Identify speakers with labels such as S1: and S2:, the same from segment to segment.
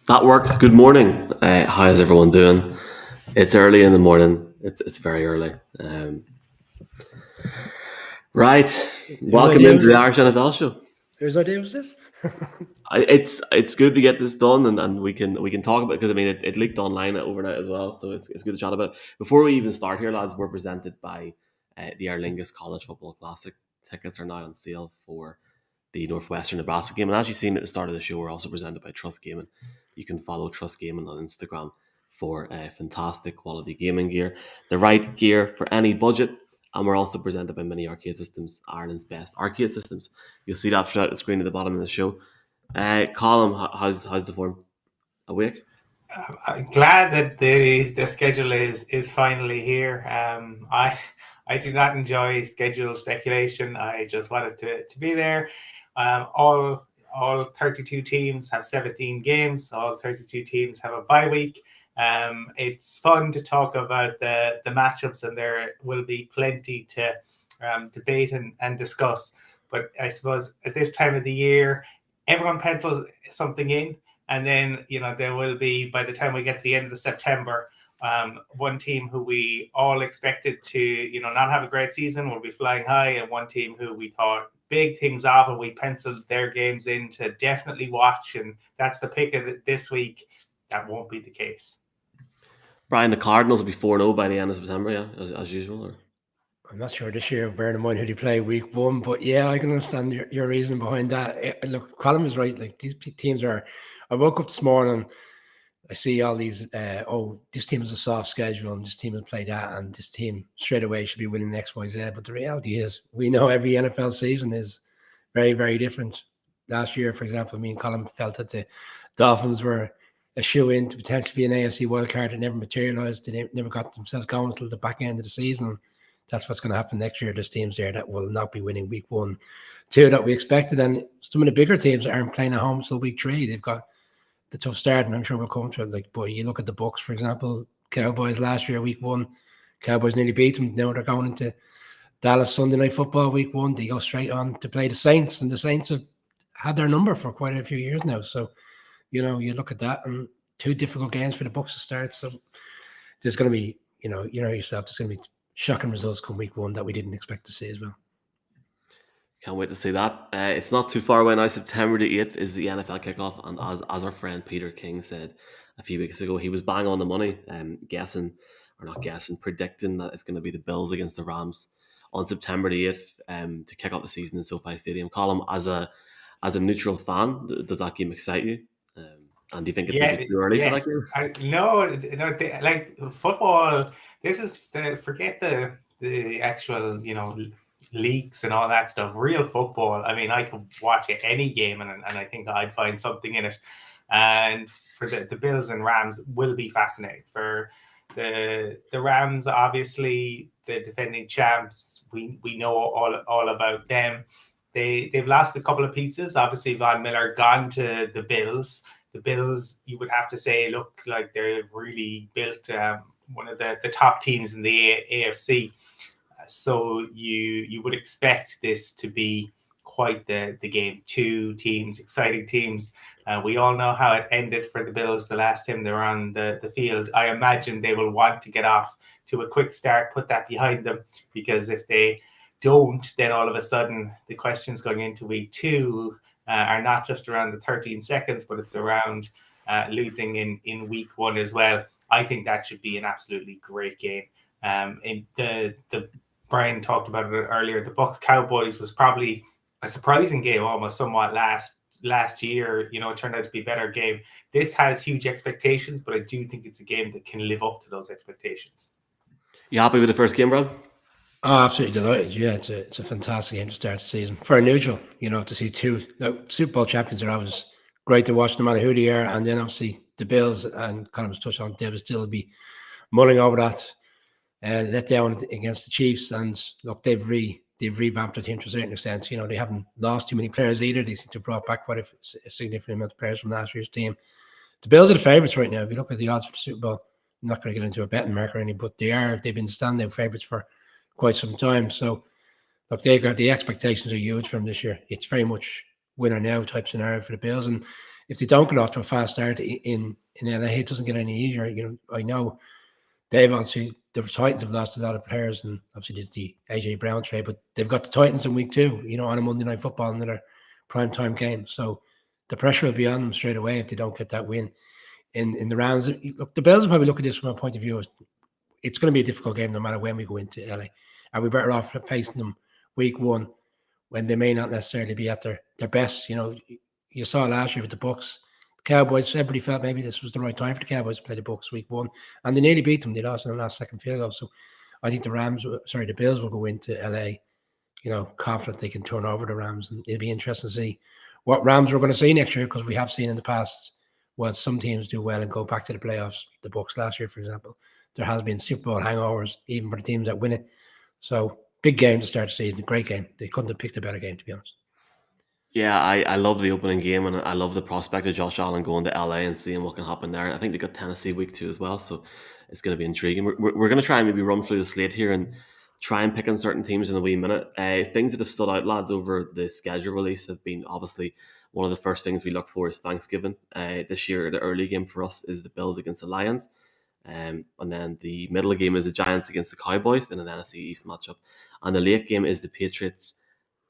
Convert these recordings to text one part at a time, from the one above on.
S1: That works. Good morning. How is everyone doing? It's early in the morning. It's very early. Right.
S2: Whose
S1: Welcome
S2: idea
S1: into
S2: was
S1: the
S2: this?
S1: Irish NFL show.
S2: Whose idea was this?
S1: It's good to get this done, and we can talk about it because I mean it leaked online overnight as well, so it's good to chat about it. Before we even start here, lads, we're presented by the Aer Lingus College Football Classic. Tickets are now on sale for the Northwestern Nebraska game. And as you've seen at the start of the show, we're also presented by Trust Gaming. You can follow Trust Gaming on Instagram for fantastic quality gaming gear, the right gear for any budget. And we're also presented by Mini Arcade Systems, Ireland's best arcade systems. You'll see that throughout the screen at the bottom of the show. Colin, how's the form? Awake?
S3: I'm glad that the schedule is finally here. I do not enjoy schedule speculation. I just wanted to be there. All 32 teams have 17 games. All 32 teams have a bye week. It's fun to talk about the matchups, and there will be plenty to debate and discuss. But I suppose at this time of the year, everyone pencils something in. And then, there will be, by the time we get to the end of September, one team who we all expected to, not have a great season will be flying high, and one team who we thought big things of, and we penciled their games in to definitely watch. And that's the pick of this week. That won't be the case.
S1: Brian, the Cardinals will be 4-0 by the end of September, yeah, as usual. Or?
S2: I'm not sure this year, bearing in mind who they play week one, but yeah, I can understand your reason behind that. Look, Colin is right. Like, these teams are. I woke up this morning, I see all these. This team has a soft schedule, and this team will play that, and this team straight away should be winning X, Y, Z. But the reality is, we know every NFL season is very, very different. Last year, for example, me and Colin felt that the Dolphins were a shoe in to potentially be an AFC wildcard. It never materialized. They never got themselves going until the back end of the season. That's what's going to happen next year. There's teams there that will not be winning week 1, 2 that we expected. And some of the bigger teams aren't playing at home until week 3. They've got the tough start, and I'm sure we'll come to it. Like, but you look at the Bucks, for example, Cowboys last year, week 1, Cowboys nearly beat them. Now they're going into Dallas Sunday Night Football week 1. They go straight on to play the Saints, and the Saints have had their number for quite a few years now. So, you look at that, and 2 difficult games for the Bucks to start. So there's going to be, yourself, there's going to be shocking results come week 1 that we didn't expect to see as well.
S1: Can't wait to see that. It's not too far away now. September the 8th is the NFL kickoff. And as our friend Peter King said a few weeks ago, he was bang on the money, predicting that it's going to be the Bills against the Rams on September the 8th to kick off the season in SoFi Stadium. Colin, as a neutral fan, does that game excite you? And do you think it's maybe too early for that game?
S3: No, like football, this is forget the actual, leaks and all that stuff. Real football, I mean, I could watch any game and I think I'd find something in it. And for the Bills and Rams will be fascinating. For the Rams, obviously the defending champs, we know all about them. They've lost a couple of pieces. Obviously, Von Miller gone to the Bills. The Bills, you would have to say, look like they've really built one of the top teams in the AFC. So you would expect this to be quite the game. 2 teams, exciting teams. We all know how it ended for the Bills the last time they were on the field. I imagine they will want to get off to a quick start, put that behind them, because if they don't, then all of a sudden the questions going into week 2 are not just around the 13 seconds, but it's around losing in week 1 as well. I think that should be an absolutely great game. In the Brian talked about it earlier. The Bucks Cowboys was probably a surprising game, almost somewhat last year. It turned out to be a better game. This has huge expectations, but I do think it's a game that can live up to those expectations.
S1: You happy with the first game, Brad?
S2: Oh, absolutely delighted. Yeah, it's a fantastic game to start the season. For a neutral, to see 2 Super Bowl champions are always great to watch no matter who they are. And then obviously the Bills, and Colin was touched on, they will still be mulling over that let down against the Chiefs. And look, they've revamped the team to a certain extent. They haven't lost too many players either. They seem to have brought back quite a significant amount of players from last year's team. The Bills are the favourites right now. If you look at the odds for the Super Bowl, I'm not going to get into a betting mark or anything, but they've been standout favourites for quite some time. So look, they got the expectations are huge from this year. It's very much winner now type scenario for the Bills. And if they don't get off to a fast start in LA, it doesn't get any easier. I know they've obviously the Titans have lost a lot of players, and obviously there's the AJ Brown trade, but they've got the Titans in week 2. On a Monday Night Football, another prime time game. So the pressure will be on them straight away if they don't get that win in the rounds. Look, the Bills will probably look at this from a point of view as it's going to be a difficult game no matter when we go into LA. Are we better off facing them week 1 when they may not necessarily be at their best? You saw last year with the Bucs. The Cowboys, everybody felt maybe this was the right time for the Cowboys to play the Bucs week 1, and they nearly beat them. They lost in the last second field goal. So I think the Bills will go into LA, confident they can turn over the Rams, and it'll be interesting to see what Rams we're going to see next year, because we have seen in the past, some teams do well and go back to the playoffs. The Bucs last year, for example, there has been Super Bowl hangovers even for the teams that win it. So big game to start the season, great game. They couldn't have picked a better game, to be honest.
S1: Yeah, I love the opening game, and I love the prospect of Josh Allen going to LA and seeing what can happen there. I think they got Tennessee week 2 as well, so it's going to be intriguing. We're going to try and maybe run through the slate here and try and pick on certain teams in a wee minute. Things that have stood out, lads, over the schedule release have been obviously one of the first things we look for is Thanksgiving. This year, the early game for us is the Bills against the Lions. And then the middle game is the Giants against the Cowboys in an NFC East matchup. And the late game is the Patriots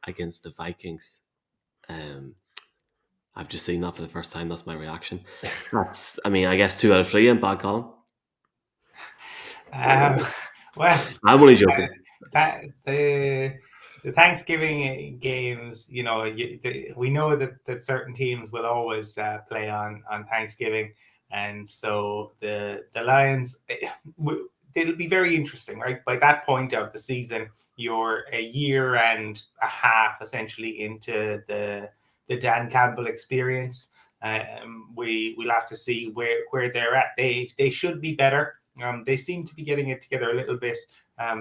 S1: against the Vikings. I've just seen that for the first time. That's my reaction. I guess 2 out of 3 in bad, Colin.
S3: Well,
S1: I'm only joking.
S3: The Thanksgiving games, we know that certain teams will always play on Thanksgiving, and so the Lions, it'll be very interesting, right? By that point of the season, you're a year and a half essentially into the Dan Campbell experience. We'll have to see where they're at. They should be better. They seem to be getting it together a little bit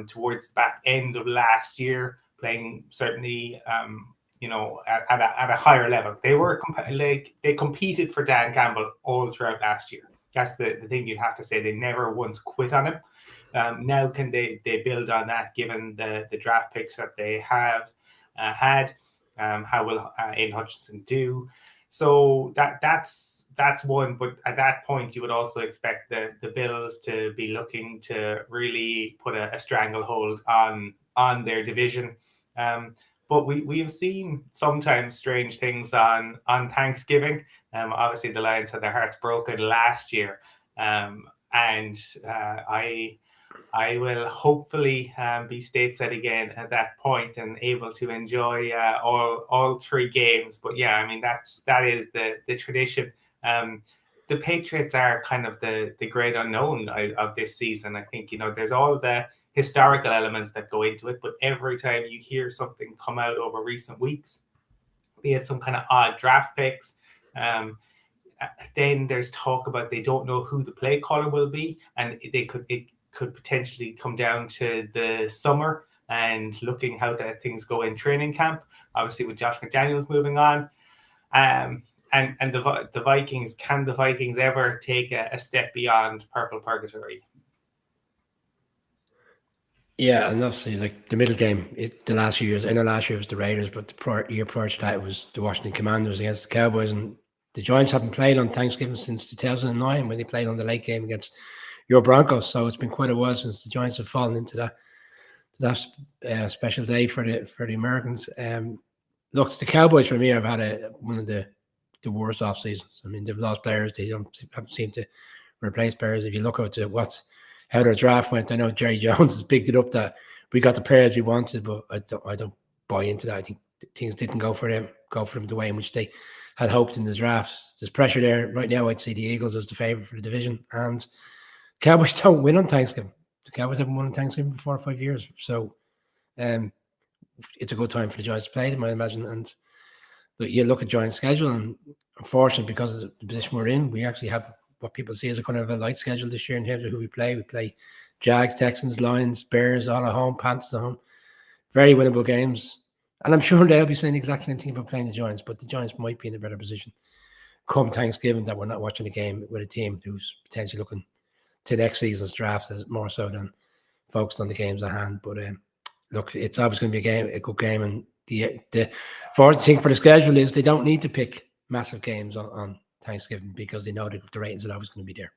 S3: towards the back end of last year, playing certainly at a higher level. They competed for Dan Campbell all throughout last year. That's the thing you'd have to say. They never once quit on him. Now can they build on that, given the draft picks that they have had? How will Aiden Hutchinson do? So that's one. But at that point, you would also expect the Bills to be looking to really put a stranglehold on their division. But we have seen sometimes strange things on Thanksgiving. Obviously, the Lions had their hearts broken last year, and I will hopefully be stateside again at that point and able to enjoy all 3 games. But yeah, that is the tradition. The Patriots are kind of the great unknown of this season. I think there's all the historical elements that go into it, but every time you hear something come out over recent weeks, be it some kind of odd draft picks, then there's talk about they don't know who the play caller will be, and it could potentially come down to the summer and looking how things go in training camp. Obviously, with Josh McDaniels moving on, and the Vikings, can the Vikings ever take a step beyond purple purgatory?
S2: Yeah, and obviously, like the middle game, the last few years, I know last year was the Raiders, but the year prior to that, it was the Washington Commanders against the Cowboys, and the Giants haven't played on Thanksgiving since 2009 when they played on the late game against your Broncos. So it's been quite a while since the Giants have fallen into that special day for the Americans. Look, the Cowboys for me have had one of the worst off seasons. They've lost players; they haven't seemed to replace players. If you look at how their draft went, I know Jerry Jones has picked it up that we got the players we wanted, but I don't buy into that. I think things didn't go for them the way in which they had hoped in the draft. There's pressure there right now. I'd say the Eagles as the favorite for the division, and Cowboys don't win on Thanksgiving. The Cowboys haven't won on Thanksgiving for 4 or 5 years, so it's a good time for the Giants to play them, I imagine. But you look at Giants' schedule, and unfortunately, because of the position we're in, we actually have what people see as a kind of a light schedule this year in terms of who we play. We play Jags, Texans, Lions, Bears all at home, Panthers at home. Very winnable games. And I'm sure they'll be saying the exact same thing about playing the Giants, but the Giants might be in a better position come Thanksgiving that we're not watching a game with a team who's potentially looking to next season's draft as more so than focused on the games at hand. But look, it's obviously going to be a good game. And the important thing for the schedule is they don't need to pick massive games on Thanksgiving because they know the ratings are always going to be there.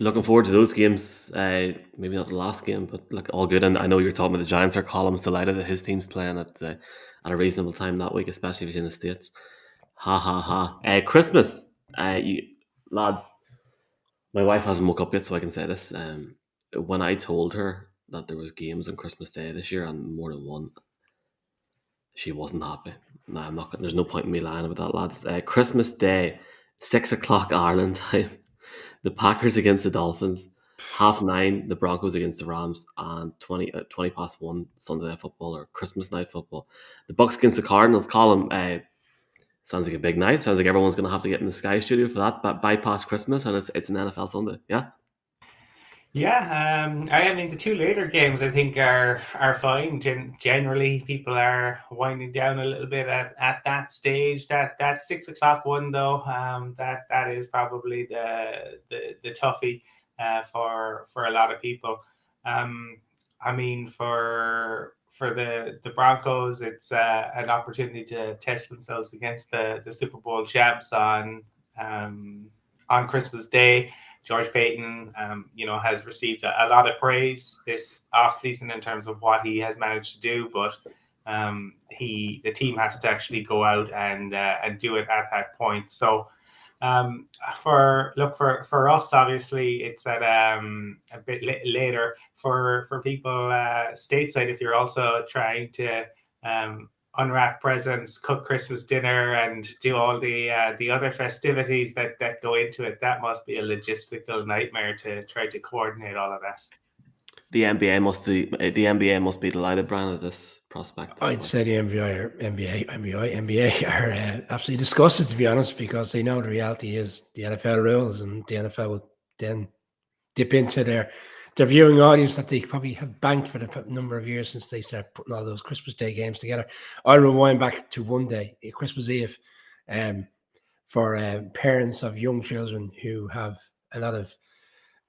S1: Looking forward to those games. Maybe not the last game, but look, all good. And I know you're talking about the Giants. Our column's delighted that his team's playing at a reasonable time that week, especially if he's in the States. Ha ha ha. Christmas, you lads. My wife hasn't woke up yet, so I can say this. When I told her that there was games on Christmas Day this year and more than one, she wasn't happy. No, I'm not. There's no point in me lying about that, lads. Christmas Day, 6 o'clock Ireland time. The Packers against the Dolphins. 9:30, the Broncos against the Rams, and 20 past 1 Sunday Night Football or Christmas Night Football. The Bucks against the Cardinals. Column. Sounds like a big night. Sounds like everyone's going to have to get in the Sky Studio for that. But bypass Christmas, and it's an NFL Sunday. Yeah.
S3: Yeah, I mean the two later games I think are fine. Generally, people are winding down a little bit at that stage. That 6 o'clock one though, that is probably the toughie for a lot of people. I mean for the Broncos, it's an opportunity to test themselves against the Super Bowl champs on Christmas Day. George Payton, has received a lot of praise this offseason in terms of what he has managed to do, but the team has to actually go out and do it at that point. So for us, obviously, it's at a bit later. For people stateside, if you're also trying to unwrap presents, cook Christmas dinner, and do all the other festivities that go into it, that must be a logistical nightmare to try to coordinate all of that.
S1: The NBA must be delighted, Brian, at this prospect.
S2: I'd say the NBA are absolutely disgusted, to be honest, because they know the reality is the NFL rules, and the NFL will then dip into their viewing audience that they probably have banked for the number of years since they started putting all those Christmas Day games together. I'll rewind back to one day, Christmas Eve, for parents of young children who have a lot of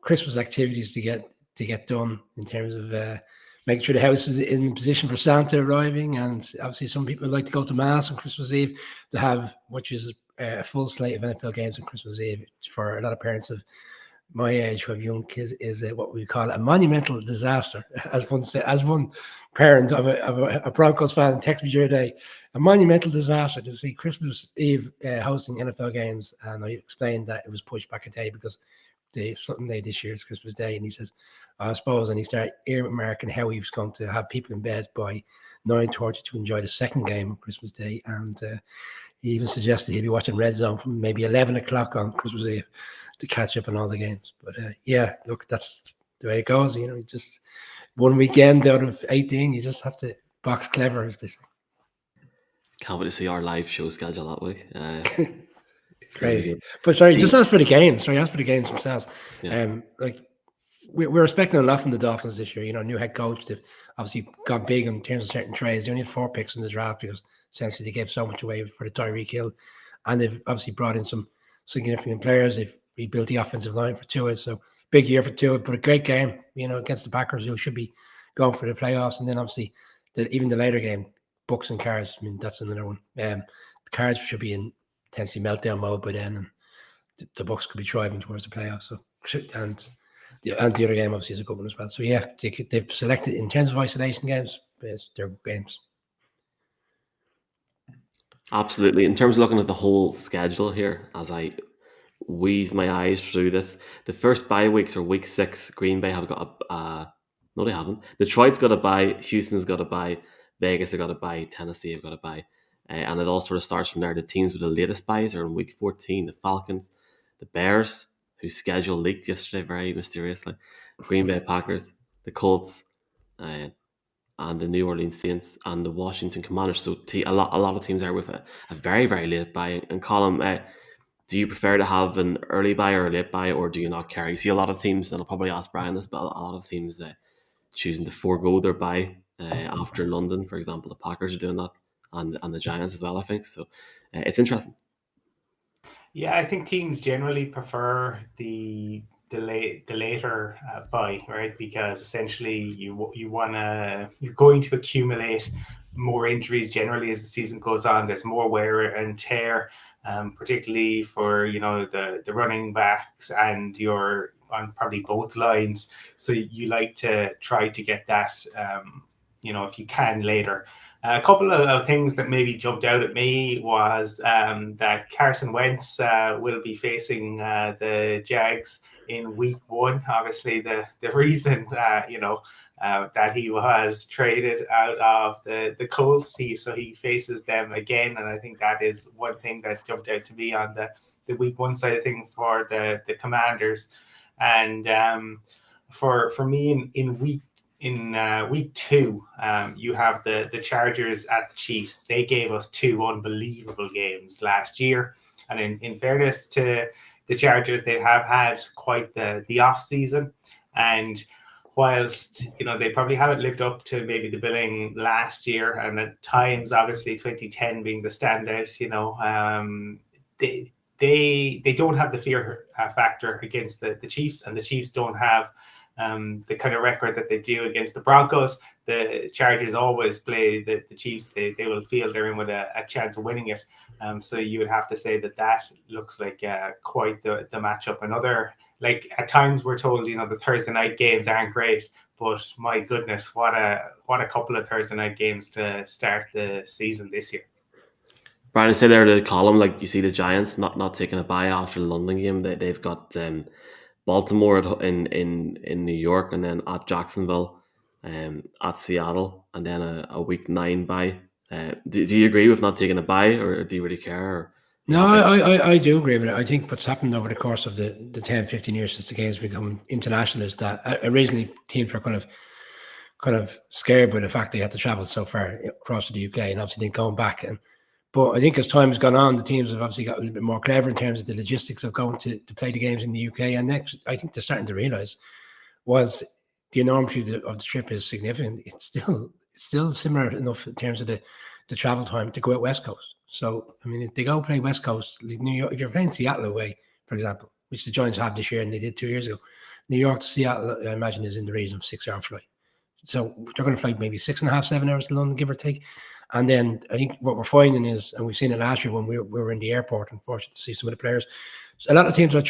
S2: Christmas activities to get done in terms of making sure the house is in position for Santa arriving, and obviously some people like to go to Mass on Christmas Eve to have, which is a full slate of NFL games on Christmas Eve. For a lot of parents of my age who have young kids, is what we call a monumental disaster. As one parent of a Broncos fan texted me the other day, a monumental disaster to see Christmas Eve hosting NFL games, and I explained that it was pushed back a day because something day this year is Christmas Day, and he says, I suppose, and he started earmarking how he was going to have people in bed by 9:30 to enjoy the second game on Christmas Day, and he even suggested he'd be watching Red Zone from maybe 11 o'clock on Christmas Eve to catch up on all the games. But yeah, look, that's the way it goes. Just one weekend out of 18, you just have to box clever, as they say.
S1: Can't wait to see our live show schedule that week.
S2: It's crazy. But sorry, just ask for the games. Sorry, ask for the games themselves. Yeah. We're expecting a lot from the Dolphins this year. New head coach. They've obviously got big in terms of certain trades. They only had 4 picks in the draft because essentially they gave so much away for the Tyreek Hill, and they've obviously brought in some significant players. They've rebuilt the offensive line for Tua, so big year for Tua, but a great game, against the Packers, who should be going for the playoffs. And then obviously even the later game, Bucks and Cards. I mean, that's another one. The Cards should be in potentially meltdown mode by then, and the Bucks could be driving towards the playoffs. So and the other game obviously is a good one as well. So yeah, they've selected in terms of isolation games, they're games.
S1: Absolutely. In terms of looking at the whole schedule here, as I wheeze my eyes through this, the first bye weeks are week 6. Green Bay have got no, they haven't. Detroit's got a bye. Houston's got a bye. Vegas have got a bye. Tennessee have got a bye. And it all sort of starts from there. The teams with the latest byes are in week 14. The Falcons, the Bears, whose schedule leaked yesterday very mysteriously, Green Bay Packers, the Colts, and the New Orleans Saints, and the Washington Commanders. So a lot of teams there with a very, very late bye. And Colin, do you prefer to have an early bye or a late bye, or do you not care? You see a lot of teams, and I'll probably ask Brian this, but a lot of teams choosing to forego their bye after London, for example. The Packers are doing that, and the Giants as well, I think. So it's interesting.
S3: Yeah, I think teams generally prefer the the later buy, right? Because essentially you're going to accumulate more injuries generally as the season goes on. There's more wear and tear, particularly for the running backs, and you're on probably both lines. So you like to try to get that, if you can later. A couple of things that maybe jumped out at me was that Carson Wentz will be facing the Jags in week 1. Obviously, the reason that he was traded out of the Colts, so he faces them again, and I think that is one thing that jumped out to me on the week 1 side of things for the Commanders. And for me in week 2, you have the Chargers at the Chiefs. They gave us 2 unbelievable games last year, and in fairness to the Chargers, they have had quite the off season, and whilst they probably haven't lived up to maybe the billing last year, and at times obviously 2010 being the standout, they don't have the fear factor against the Chiefs, and the Chiefs don't have the kind of record that they do against the Broncos. The Chargers always play the Chiefs. They will feel they're in with a chance of winning it. So you would have to say that looks like quite the matchup. Another, like, at times we're told, the Thursday night games aren't great, but my goodness, what a couple of Thursday night games to start the season this year.
S1: Brian, I say there the column, like you see the Giants not taking a bye after the London game. They've got Baltimore in New York, and then at Jacksonville, at Seattle, and then a week 9 bye. Do you agree with not taking a bye, or do you really care? Or
S2: No, I do agree with it. I think what's happened over the course of the 10, 15 years since the game's become international is that originally teams were kind of scared by the fact they had to travel so far across the UK, and obviously then going back. But I think as time has gone on, the teams have obviously got a little bit more clever in terms of the logistics of going to play the games in the UK. And next, I think they're starting to realise was the enormity of the trip is significant. It's still similar enough in terms of the travel time to go out West Coast. So, I mean, if they go play West Coast, like New York, if you're playing Seattle away, for example, which the Giants have this year and they did 2 years ago, New York to Seattle, I imagine, is in the region of 6-hour flight. So they're going to fly maybe 6.5, 7 hours to London, give or take. And then I think what we're finding is, and we've seen it last year when we were in the airport, unfortunately, to see some of the players. So a lot of teams are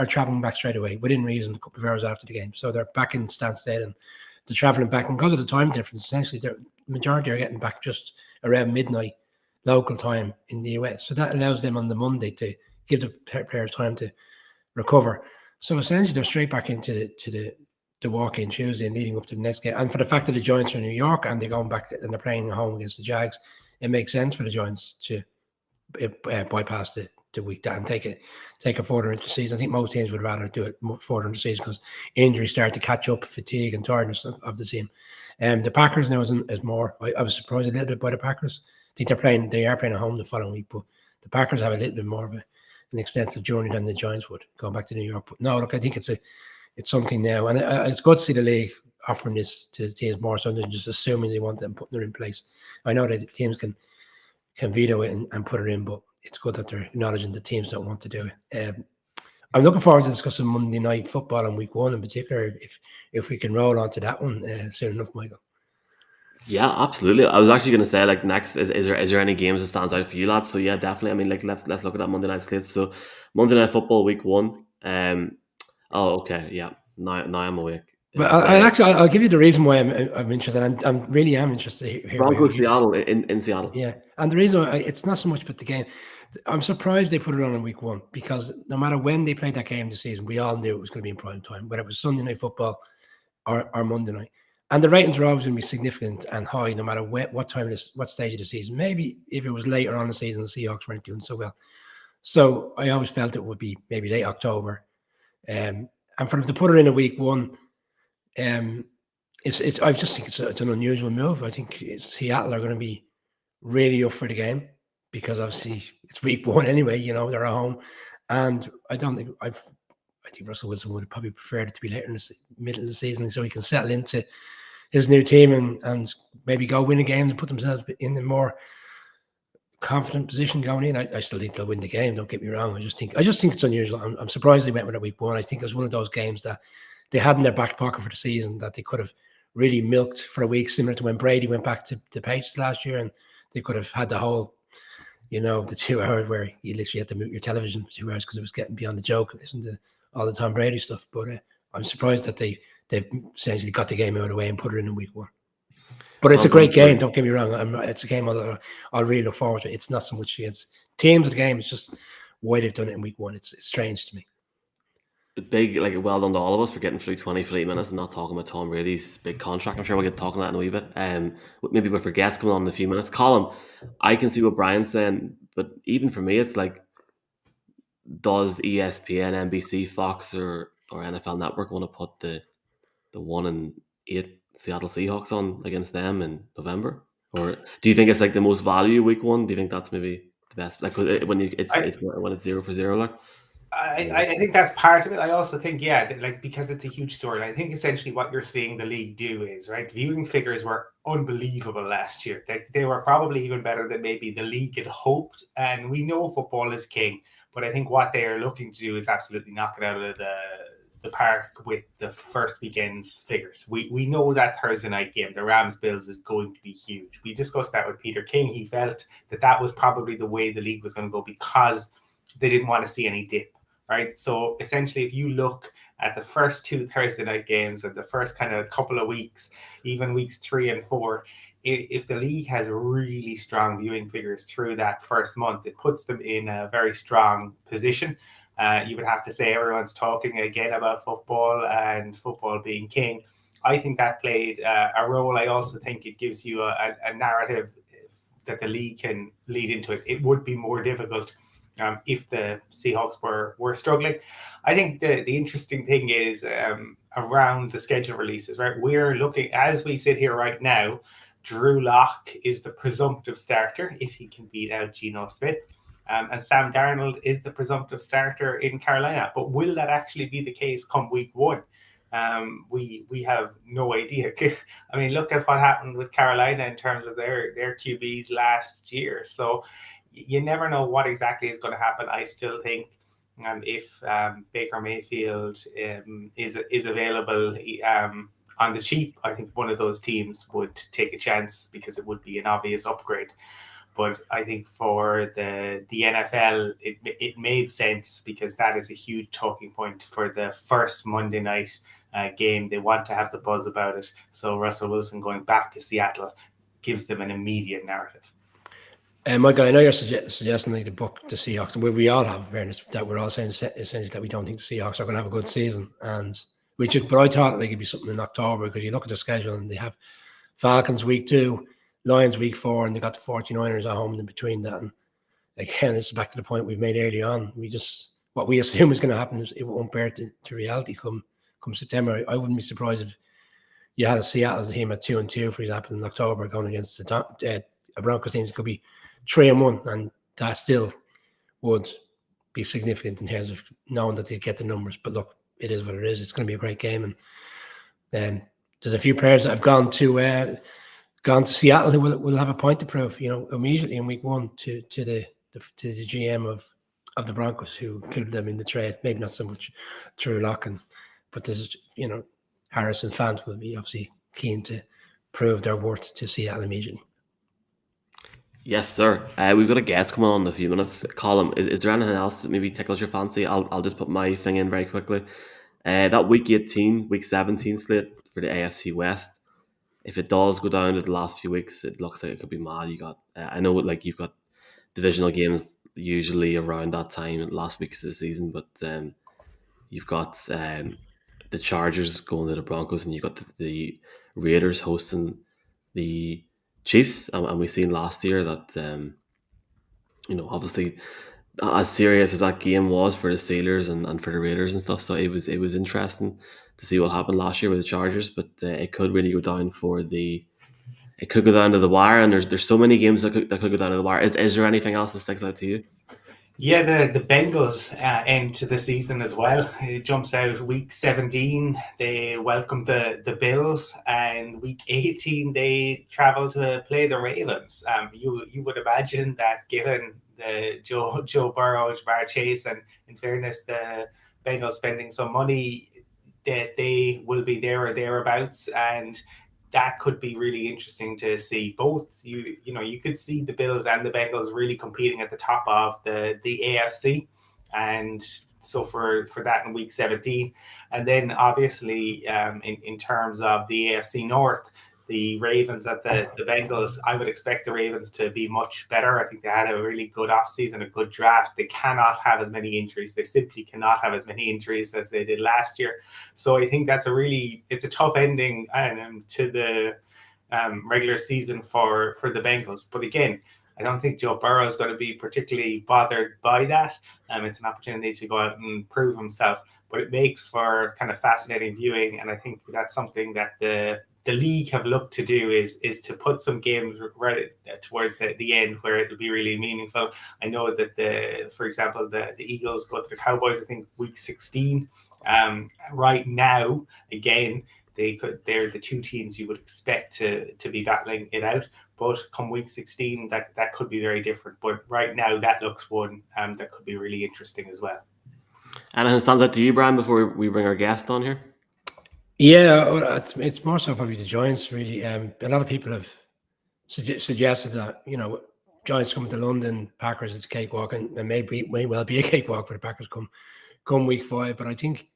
S2: traveling back straight away, within reason, a couple of hours after the game. So they're back in Stansted and they're traveling back. And because of the time difference, essentially, the majority are getting back just around midnight local time in the US. So that allows them on the Monday to give the players time to recover. So essentially, they're straight back into the walk-in Tuesday and leading up to the next game. And for the fact that the Giants are in New York and they're going back and they're playing at home against the Jags, it makes sense for the Giants to bypass the week that and take it further into the season. I think most teams would rather do it further into the season because injuries start to catch up, fatigue and tiredness of the team. The Packers now is more. I was surprised a little bit by the Packers. I think they are playing at home the following week, but the Packers have a little bit more of an extensive journey than the Giants would going back to New York. But no, look, I think it's something now, and it's good to see the league offering this to the teams more so than just assuming they want it and putting it in place. I know that teams can veto it and put it in, but it's good that they're acknowledging the teams don't want to do it. I'm looking forward to discussing Monday Night Football in week 1 in particular, if we can roll on to that one soon enough, Michael.
S1: Yeah, absolutely. I was actually going to say, like, next, is there any games that stands out for you, lads? So yeah, definitely. I mean, like, let's look at that Monday night slate. So Monday Night Football week 1. Oh, okay, yeah. Now I'm awake.
S2: But I'll give you the reason why I'm interested. I'm really interested here.
S1: Broncos Seattle in Seattle.
S2: Yeah, and the reason why it's not so much about the game. I'm surprised they put it on in week 1 because no matter when they played that game this season, we all knew it was going to be in prime time, whether it was Sunday Night Football or Monday night. And the ratings are always going to be significant and high, no matter what stage of the season. Maybe if it was later on in the season, the Seahawks weren't doing so well. So I always felt it would be maybe late October. And for them to put it in a week 1, I just think it's an unusual move. I think Seattle are going to be really up for the game because obviously it's week 1 anyway. They're at home, and I think Russell Wilson would probably prefer it to be later in the middle of the season so he can settle into his new team and maybe go win a game and put themselves in a more confident position going in. I still think they'll win the game. Don't get me wrong. I just think it's unusual. I'm surprised they went with it week 1. I think it was one of those games that they had in their back pocket for the season that they could have really milked for a week, similar to when Brady went back to the Patriots last year, and they could have had the whole, the 2 hours where you literally had to mute your television for 2 hours because it was getting beyond the joke and listen to all the Tom Brady stuff. But I'm surprised that they've essentially got the game out of the way and put it in week 1. But it's a great game. Don't get me wrong. It's a game I'll really look forward to. It's not so much against teams of the game. It's just why they've done it in week 1. It's strange to me.
S1: Big, well done to all of us for getting through 28 minutes and not talking about Tom Brady's big contract. I'm sure we'll get talking about that in a wee bit. Maybe with our guests coming on in a few minutes. Colin, I can see what Brian's saying, but even for me, it's like, does ESPN, NBC, Fox, or NFL Network want to put the 1-8 Seattle Seahawks on against them in November? Or do you think it's like the most value week 1? Do you think that's maybe the best? Like when it's 0-0, like.
S3: I think that's part of it. I also think, because it's a huge story. I think essentially what you're seeing the league do is, right, viewing figures were unbelievable last year. They were probably even better than maybe the league had hoped. And we know football is king, but I think what they are looking to do is absolutely knock it out of the park with the first weekend's figures. We know that Thursday night game, the Rams-Bills, is going to be huge. We discussed that with Peter King. He felt that was probably the way the league was going to go because they didn't want to see any dip. Right. So essentially, if you look at the first 2 Thursday night games and the first kind of couple of weeks, even weeks 3 and 4, if the league has really strong viewing figures through that first month, it puts them in a very strong position. You would have to say everyone's talking again about football and football being king. I think that played a role. I also think it gives you a narrative that the league can lead into it. It would be more difficult if the Seahawks were struggling. I think the interesting thing is around the schedule releases, right? We're looking, as we sit here right now, Drew Lock is the presumptive starter if he can beat out Geno Smith. And Sam Darnold is the presumptive starter in Carolina. But will that actually be the case come week 1? We have no idea. I mean, look at what happened with Carolina in terms of their QBs last year. So you never know what exactly is going to happen. I still think if Baker Mayfield is available on the cheap, I think one of those teams would take a chance because it would be an obvious upgrade. But I think for the NFL, it made sense because that is a huge talking point for the first Monday night game. They want to have the buzz about it. So Russell Wilson going back to Seattle gives them an immediate narrative.
S2: Michael, I know you're suggesting like the book the Seahawks, and we all have awareness that we're all saying essentially that we don't think the Seahawks are going to have a good season, but I thought like it'd be something in October because you look at the schedule and they have Falcons week 2, Lions week 4, and they got the 49ers at home in between that. And again, it's back to the point we've made early on. What we assume is going to happen is it won't bear to reality come September. I wouldn't be surprised if you had a Seattle team at 2-2, for example, in October going against a Broncos team. It could be 3-1, and that still would be significant in terms of knowing that they get the numbers. But look, it is what it is. It's going to be a great game, and there's a few players that have gone to Seattle who will have a point to prove. Immediately in week 1 to the GM of the Broncos who included them in the trade. Maybe not so much Drew Lock, but this is Harrison fans will be obviously keen to prove their worth to Seattle immediately.
S1: Yes, sir. We've got a guest coming on in a few minutes. Colin, is there anything else that maybe tickles your fancy? I'll just put my thing in very quickly. That week 18, week 17 slate for the AFC West. If it does go down to the last few weeks, it looks like it could be mad. You got, I know, like you've got divisional games usually around that time, last weeks of the season, but you've got the Chargers going to the Broncos, and you've got the Raiders hosting the Chiefs, and we've seen last year that obviously as serious as that game was for the Steelers and for the Raiders and stuff, so it was interesting to see what happened last year with the Chargers, but it could really go down it could go down to the wire, and there's so many games that could go down to the wire. Is there anything else that sticks out to you?
S3: Yeah, the Bengals end to the season as well. It jumps out week 17. They welcome the Bills, and week 18 they travel to play the Ravens. You would imagine that given the Joe Burrow, Jamar Chase, and in fairness, the Bengals spending some money, that they will be there or thereabouts, and that could be really interesting to see. Both you could see the Bills and the Bengals really competing at the top of the AFC, and so for that in week 17, and then obviously in terms of the AFC North, the Ravens at the Bengals, I would expect the Ravens to be much better. I think they had a really good offseason, a good draft. They cannot have as many injuries. They simply cannot have as many injuries as they did last year. So I think it's a tough ending to the regular season for the Bengals. But again, I don't think Joe Burrow is going to be particularly bothered by that. It's an opportunity to go out and prove himself, but it makes for kind of fascinating viewing. And I think that's something that the league have looked to do is to put some games right towards the end where it'll be really meaningful. I know that for example, the Eagles go to the Cowboys, I think week 16. Right now, again, they're the two teams you would expect to be battling it out. But come week 16, that could be very different. But right now, that looks one that could be really interesting as well.
S1: Anything stands out to you, Brian, before we bring our guest on here?
S2: Yeah, well, it's more so probably the Giants, really. A lot of people have suggested that, Giants coming to London, Packers, it's a cakewalk, and may well be a cakewalk for the Packers come week 5. But I think,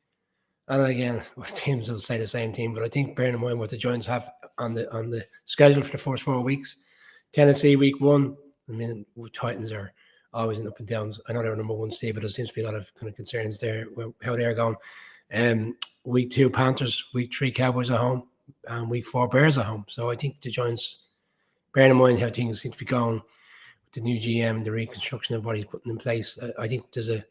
S2: and again, teams will say the same thing, but I think bearing in mind what the Giants have on the schedule for the first 4 weeks, Tennessee week 1, I mean, Titans are always in up and downs. I know they're number 1 seed, but there seems to be a lot of kind of concerns there how they're going. Week 2, Panthers. Week 3, Cowboys at home. And week 4, Bears at home. So I think the Giants, bearing in mind how things seem to be going with the new GM, the reconstruction of what he's putting in place, I think there's a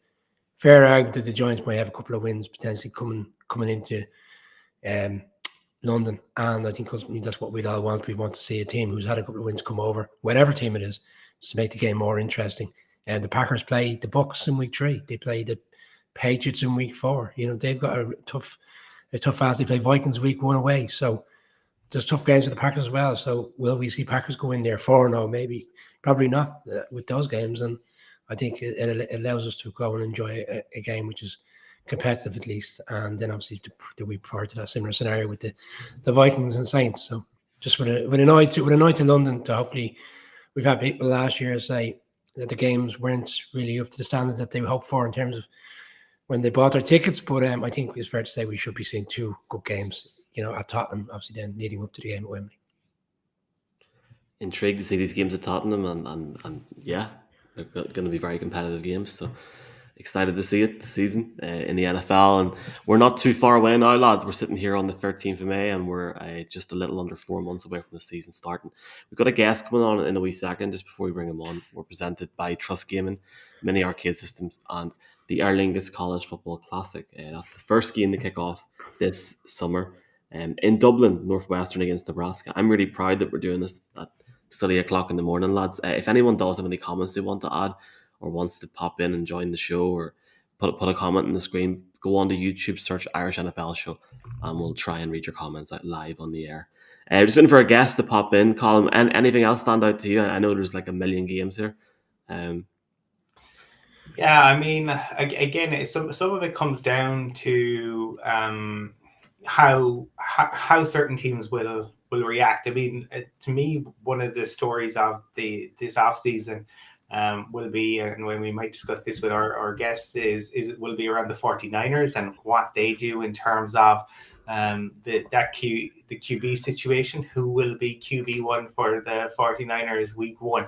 S2: fair argument that the Giants might have a couple of wins potentially coming into London. And I think that's what we'd all want. We want to see a team who's had a couple of wins come over, whatever team it is, just to make the game more interesting. And the Packers play the Bucs in week 3. They play the Patriots in week 4. They've got a tough fast. They play Vikings week 1 away. So there's tough games for the Packers as well. So will we see Packers go in there 4-0? Maybe, probably not with those games. And I think it allows us to go and enjoy a game which is competitive at least. And then obviously the week prior to that similar scenario with the Vikings and Saints. So just with a night to London, to hopefully, we've had people last year say that the games weren't really up to the standards that they hoped for in terms of when they bought their tickets. But I think it's fair to say we should be seeing 2 good games, at Tottenham, obviously then leading up to the game at Wembley.
S1: Intrigued to see these games at Tottenham, and yeah, they're going to be very competitive games. So excited to see it this season in the NFL. And we're not too far away now, lads. We're sitting here on the 13th of May, and we're just a little under 4 months away from the season starting. We've got a guest coming on in a wee second. Just before we bring him on, we're presented by Trust Gaming, Mini Arcade Systems, and the Aer Lingus College Football Classic. That's the first game to kick off this summer in Dublin, Northwestern against Nebraska. I'm really proud that we're doing this at silly o'clock in the morning, lads. If anyone does have any comments they want to add or wants to pop in and join the show or put a comment on the screen, go on to YouTube, search Irish NFL Show, and we'll try and read your comments out live on the air. Just been for a guest to pop in, Colin. And anything else stand out to you? I know there's like a million games here.
S3: Yeah, I mean, again, some of it comes down to how certain teams will react. I mean, to me, one of the stories of this off season will be, and when we might discuss this with our guests, is it will be around the 49ers and what they do in terms of the QB situation. Who will be QB1 for the 49ers week 1?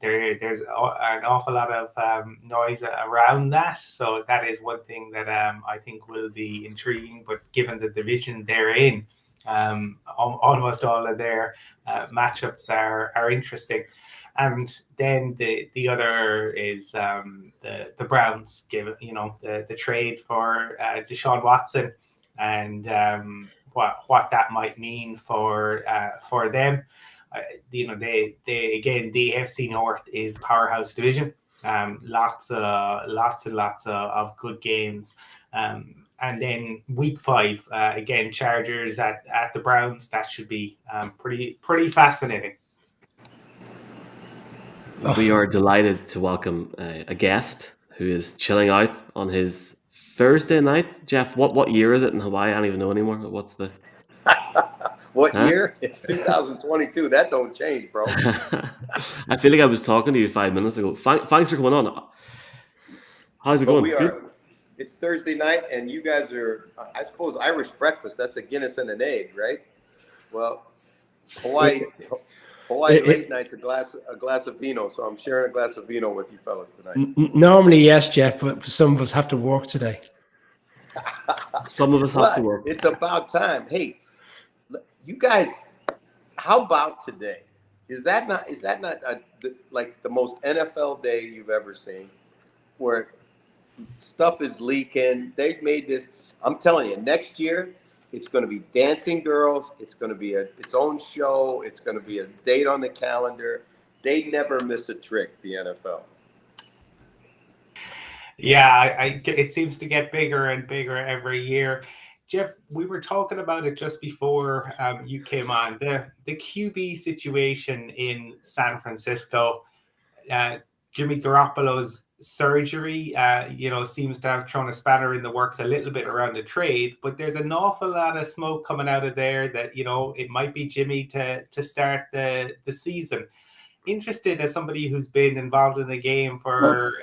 S3: There's an awful lot of noise around that, so that is one thing that I think will be intriguing. But given the division they're in, almost all of their matchups are interesting. And then the other is the Browns, given the trade for Deshaun Watson and what that might mean for them. They again, the AFC North is powerhouse division. Lots and lots of good games. And then week 5, again, Chargers at the Browns. That should be pretty fascinating.
S1: We are delighted to welcome a guest who is chilling out on his Thursday night. Jeff, what year is it in Hawaii? I don't even know anymore. What's the
S4: What
S1: Huh?
S4: year? It's 2022. That don't change, bro.
S1: I feel like I was talking to you 5 minutes ago. Thanks for coming on. How's it
S4: But
S1: going?
S4: we
S1: Good?
S4: are. It's Thursday night, and you guys are, I suppose, Irish breakfast. That's a Guinness and an egg, right? Well, Hawaii late night's a glass of vino. So I'm sharing a glass of vino with you fellas tonight.
S2: Normally, yes, Jeff, but some of us have to work today.
S1: Some of us have to work.
S4: It's about time. Hey, you guys, how about today? Is that not like the most NFL day you've ever seen, where stuff is leaking? They've made this. I'm telling you, next year it's going to be dancing girls. It's going to be its own show. It's going to be a date on the calendar. They never miss a trick, the NFL.
S3: Yeah, it seems to get bigger and bigger every year. Jeff, we were talking about it just before you came on. The QB situation in San Francisco. Jimmy Garoppolo's surgery, seems to have thrown a spanner in the works a little bit around the trade. But there's an awful lot of smoke coming out of there that it might be Jimmy to start the season. Interested, as somebody who's been involved in the game for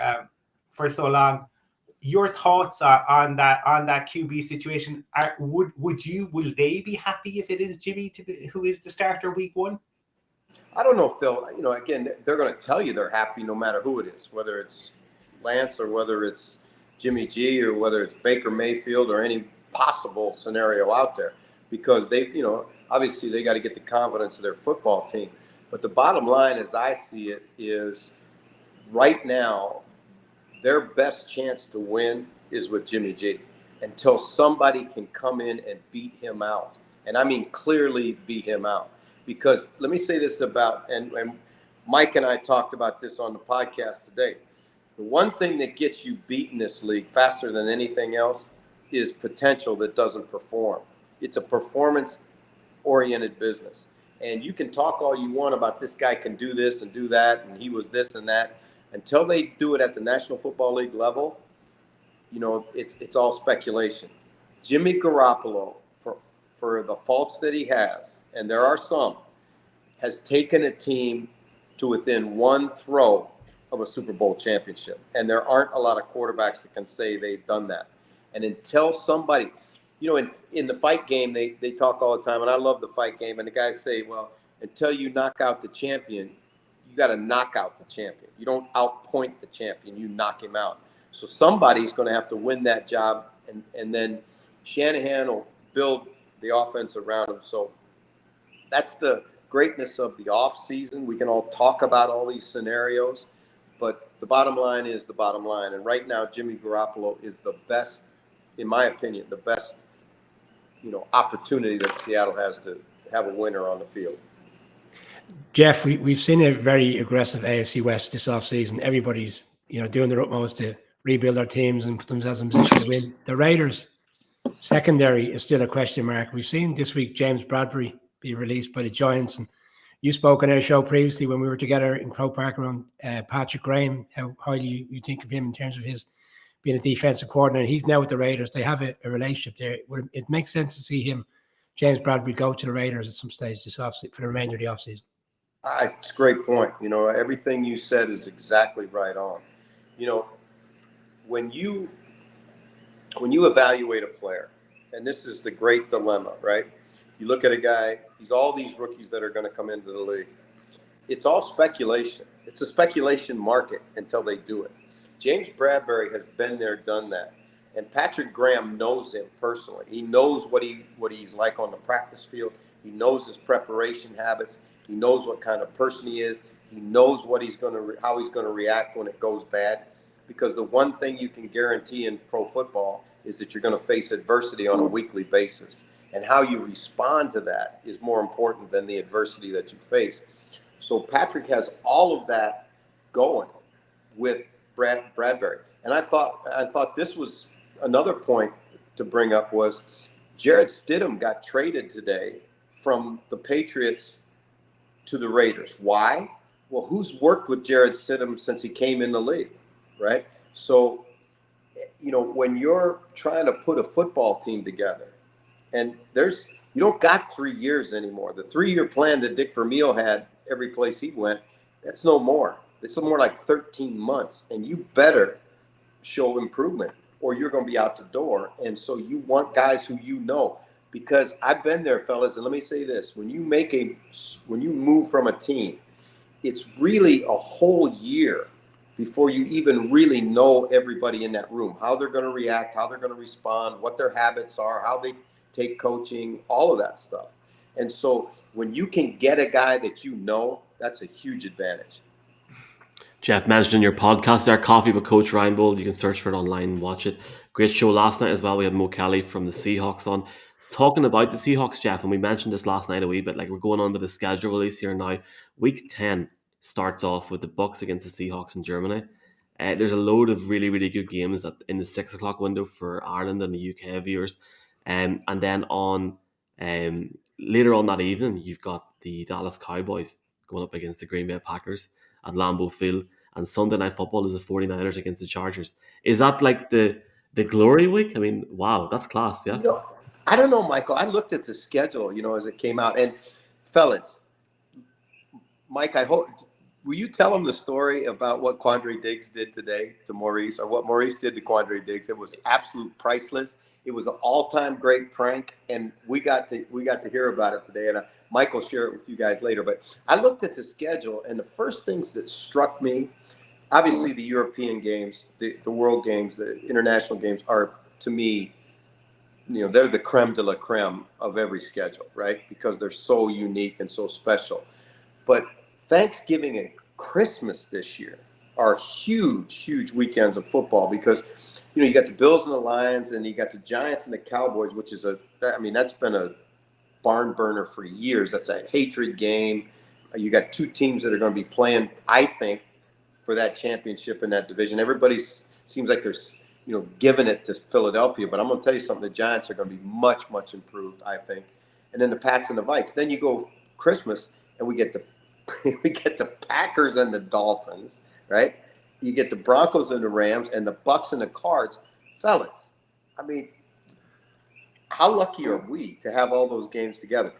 S3: so long, your thoughts on that QB situation. Will they be happy if it is Jimmy who is the starter week 1?
S4: I don't know if they'll, again, they're going to tell you they're happy no matter who it is, whether it's Lance or whether it's Jimmy G or whether it's Baker Mayfield or any possible scenario out there, because they, obviously they got to get the confidence of their football team. But the bottom line, as I see it, is right now, their best chance to win is with Jimmy G until somebody can come in and beat him out. And I mean clearly beat him out. Because let me say this about, and Mike and I talked about this on the podcast today. The one thing that gets you beat in this league faster than anything else is potential that doesn't perform. It's a performance-oriented business. And you can talk all you want about this guy can do this and do that, and he was this and that. Until they do it at the National Football League level, it's all speculation. Jimmy Garoppolo, for the faults that he has, and there are some, has taken a team to within one throw of a Super Bowl championship. And there aren't a lot of quarterbacks that can say they've done that. And until somebody, in the fight game, they talk all the time, and I love the fight game, and the guys say, well, until you knock out the champion, you got to knock out the champion. You don't outpoint the champion, you knock him out. So somebody's going to have to win that job, and then Shanahan will build the offense around him. So that's the greatness of the off season. We can all talk about all these scenarios, but the bottom line is the bottom line. And right now, Jimmy Garoppolo is the best, in my opinion, the best, opportunity that Seattle has to have a winner on the field.
S2: Jeff, we've seen a very aggressive AFC West this offseason. Everybody's, doing their utmost to rebuild their teams and put themselves in position to win. The Raiders secondary is still a question mark. We've seen this week James Bradbury be released by the Giants, and you spoke on our show previously when we were together in Croke Park around Patrick Graham, how highly you think of him in terms of his being a defensive coordinator. He's now with the Raiders. They have a relationship there. It makes sense to see him, James Bradbury, go to the Raiders at some stage this offseason for the remainder of the offseason.
S4: It's a great point. Everything you said is exactly right on. When you evaluate a player, and this is the great dilemma, right? You look at a guy, he's all these rookies that are going to come into the league. It's all speculation. It's a speculation market until they do it. James Bradbury has been there, done that. And Patrick Graham knows him personally. He knows what he's like on the practice field. He knows his preparation habits. He knows what kind of person he is. He knows how he's going to react when it goes bad. Because the one thing you can guarantee in pro football is that you're going to face adversity on a weekly basis. And how you respond to that is more important than the adversity that you face. So Patrick has all of that going with Bradbury. And I thought this was another point to bring up was Jarrett Stidham got traded today from the Patriots to the Raiders. Why? Well, who's worked with Jarrett Stidham since he came in the league, right? So, when you're trying to put a football team together, and you don't got 3 years anymore. The 3-year plan that Dick Vermeil had every place he went, that's no more. It's more like 13 months, and you better show improvement or you're going to be out the door. And so you want guys who because I've been there, fellas, and let me say this: when you move from a team, it's really a whole year before you even really know everybody in that room, how they're going to react, how they're going to respond, what their habits are, how they take coaching, all of that stuff. And so when you can get a guy that that's a huge advantage.
S1: Jeff mentioned in your podcast there, Coffee with Coach Reinebold. You can search for it online and watch it. Great show last night as well. We had Mo Kelly from the Seahawks on. Talking about the Seahawks, Jeff, and we mentioned this last night a wee bit, like we're going on to the schedule release here now. Week 10 starts off with the Bucks against the Seahawks in Germany. There's a load of really, really good games in the 6 o'clock window for Ireland and the UK viewers. And then later on that evening, you've got the Dallas Cowboys going up against the Green Bay Packers at Lambeau Field. And Sunday Night Football is the 49ers against the Chargers. Is that like the glory week? I mean, wow, that's class, yeah?
S4: I don't know, Michael. I looked at the schedule, as it came out. And fellas, Mike, will you tell them the story about what Quandre Diggs did today to Maurice, or what Maurice did to Quandre Diggs? It was absolute priceless. It was an all-time great prank, and we got to hear about it today. And Mike will share it with you guys later. But I looked at the schedule, and the first things that struck me, obviously the European games, the World Games, the international games are, to me, they're the creme de la creme of every schedule, right? Because they're so unique and so special. But Thanksgiving and Christmas this year are huge, huge weekends of football because, you got the Bills and the Lions, and you got the Giants and the Cowboys, which is that's been a barn burner for years. That's a hatred game. You got two teams that are going to be playing, I think, for that championship in that division. Everybody seems like they're, giving it to Philadelphia, but I'm going to tell you something. The Giants are going to be much, much improved, I think. And then the Pats and the Vikes. Then you go Christmas, and we get the Packers and the Dolphins, right? You get the Broncos and the Rams and the Bucks and the Cards. Fellas, I mean, how lucky are we to have all those games together?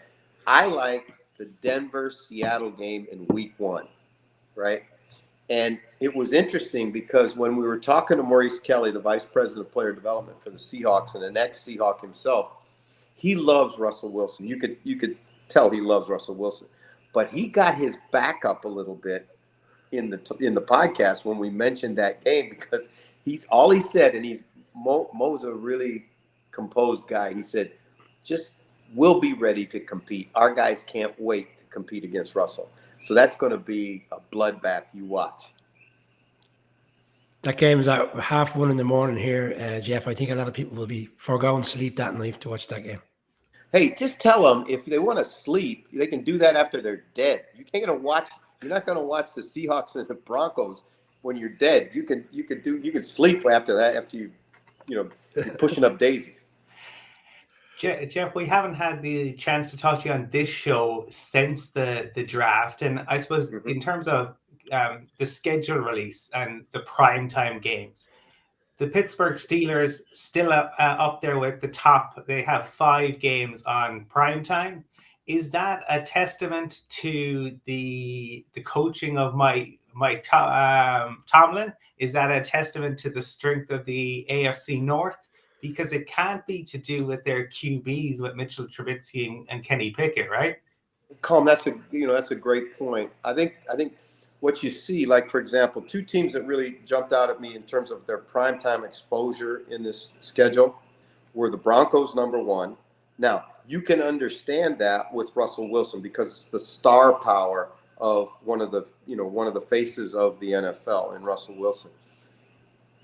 S4: I like the Denver-Seattle game in week 1, right? And it was interesting because when we were talking to Maurice Kelly, the vice president of player development for the Seahawks and an ex-Seahawk himself, he loves Russell Wilson. You could tell he loves Russell Wilson. But he got his back up a little bit in the podcast when we mentioned that game because he said, and Mo's a really composed guy. He said, just we'll be ready to compete. Our guys can't wait to compete against Russell. So that's going to be a bloodbath. You watch.
S2: That game's at 1:30 in the morning here, Jeff. I think a lot of people will be foregoing sleep that night to watch that game.
S4: Hey, just tell them if they want to sleep, they can do that after they're dead. You're not going to watch the Seahawks and the Broncos when you're dead. You can sleep after that, after you're pushing up daisies.
S3: Jeff, we haven't had the chance to talk to you on this show since the draft. And I suppose in terms of the schedule release and the primetime games, the Pittsburgh Steelers still up there with the top. They have 5 games on primetime. Is that a testament to the coaching of Mike Tomlin? Is that a testament to the strength of the AFC North? Because it can't be to do with their QBs with Mitchell Trubisky and Kenny Pickett, right?
S4: Colm, that's a great point. I think what you see, like for example, 2 teams that really jumped out at me in terms of their primetime exposure in this schedule were the Broncos, number 1. Now, you can understand that with Russell Wilson because it's the star power of one of the faces of the NFL in Russell Wilson.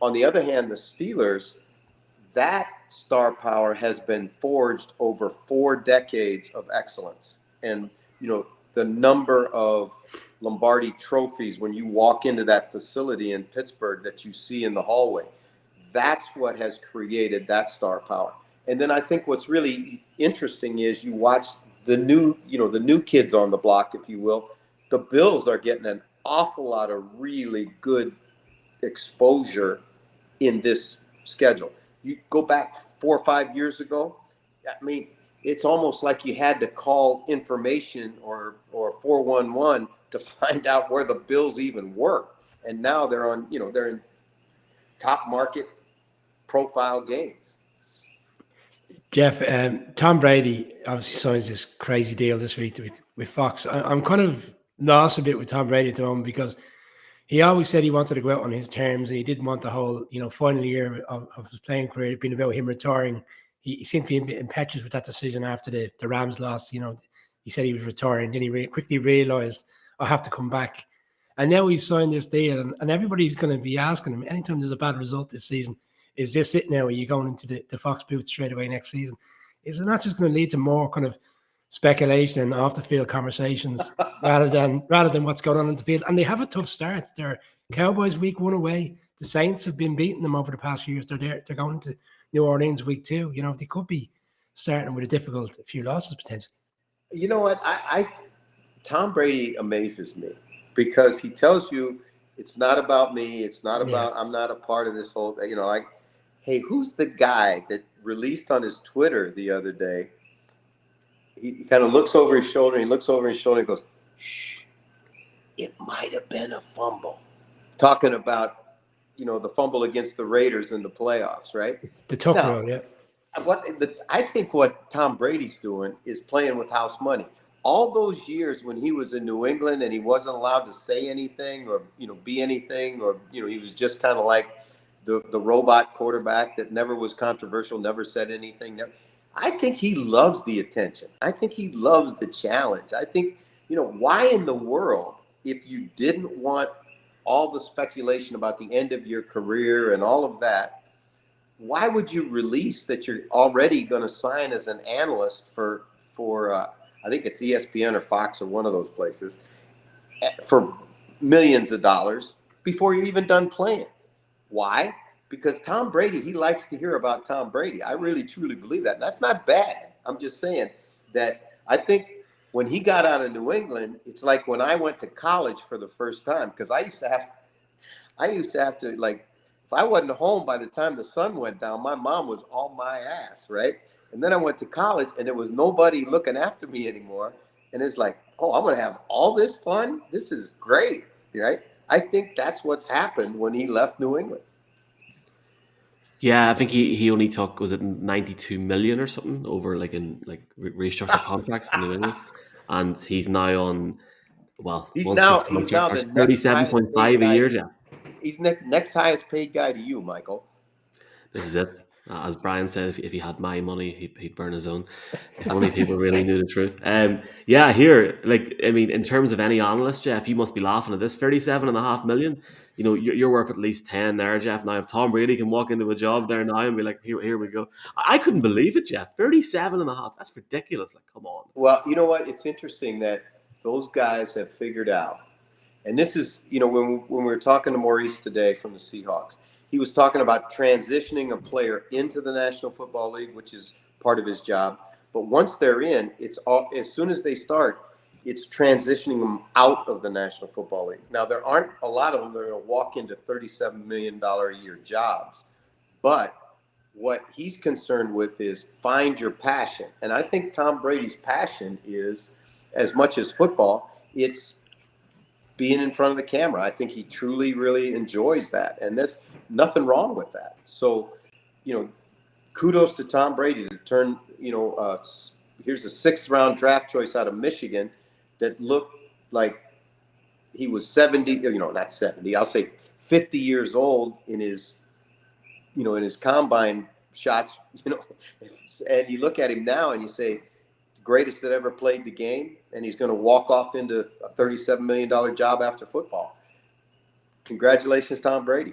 S4: On the other hand, the Steelers, that star power has been forged over 4 decades of excellence. And, the number of Lombardi trophies when you walk into that facility in Pittsburgh that you see in the hallway. That's what has created that star power. And then I think what's really interesting is you watch the new kids on the block, if you will. The Bills are getting an awful lot of really good exposure in this schedule. You go back 4 or 5 years ago, I mean, it's almost like you had to call information or 411 to find out where the Bills even were. And now they're in top market profile games.
S2: Jeff, Tom Brady obviously signs this crazy deal this week with Fox. I'm kind of lost a bit with Tom Brady at the moment because he always said he wanted to go out on his terms and he didn't want the whole, final year of his playing career being about him retiring. He seemed to be a bit impetuous with that decision after the Rams lost. He said he was retiring. Then he quickly realized, I'll have to come back. And now he's signed this deal and everybody's going to be asking him anytime there's a bad result this season, is this it now? Are you going into the Fox booth straight away next season? Is it not just going to lead to more kind of speculation and off the field conversations rather than what's going on in the field? And they have a tough start. They're Cowboys week 1 away. The Saints have been beating them over the past few years. They're going to New Orleans week 2. They could be starting with a few losses potentially.
S4: You know what? Tom Brady amazes me because he tells you it's not about me. It's not about, I'm not a part of this whole, like, hey, who's the guy that released on his Twitter the other day? He kind of looks over his shoulder. He looks over his shoulder and goes, shh, it might have been a fumble. Talking about, the fumble against the Raiders in the playoffs, right?
S2: The tough road, yeah.
S4: I think what Tom Brady's doing is playing with house money. All those years when he was in New England and he wasn't allowed to say anything or, be anything, or, he was just kind of like the robot quarterback that never was controversial, never said anything. I think he loves the attention. I think he loves the challenge. I think, why in the world, if you didn't want all the speculation about the end of your career and all of that, why would you release that you're already going to sign as an analyst for I think it's ESPN or Fox or one of those places for millions of dollars before you're even done playing? Why? Because Tom Brady, he likes to hear about Tom Brady. I really, truly believe that. And that's not bad. I'm just saying that I think when he got out of New England, it's like when I went to college for the first time, because I used to have to, like, if I wasn't home by the time the sun went down, my mom was on my ass, right? And then I went to college and there was nobody looking after me anymore. And it's like, oh, I'm going to have all this fun. This is great, right? I think that's what's happened when he left New England.
S1: Yeah, I think he only took, was it 92 million or something over restructured contracts in New England, and he's now on
S4: he's now the next
S1: 37.5 a year. Yeah,
S4: he's next highest paid guy to you, Michael.
S1: This is it. As Brian said, if he had my money, he'd burn his own. If only people really knew the truth. Here, in terms of any analyst, Jeff, you must be laughing at this. 37.5 million. You're worth at least 10 there, Jeff. Now, if Tom Brady can walk into a job there now and be like, here we go. I couldn't believe it, Jeff. 37.5. That's ridiculous. Like, come on.
S4: Well, you know what? It's interesting that those guys have figured out. And this is, when we were talking to Maurice today from the Seahawks, he was talking about transitioning a player into the National Football League, which is part of his job. But once they're in, it's all, as soon as they start, it's transitioning them out of the National Football League. Now, there aren't a lot of them that are going to walk into $37 million a year jobs. But what he's concerned with is find your passion. And I think Tom Brady's passion is, as much as football, it's being in front of the camera. I think he truly, really enjoys that. And there's nothing wrong with that. So, kudos to Tom Brady to turn, here's a 6th round draft choice out of Michigan that looked like he was 70, not 70, I'll say 50 years old in his combine shots, and you look at him now and you say, greatest that ever played the game, and he's going to walk off into a $37 million job after football. Congratulations, Tom Brady.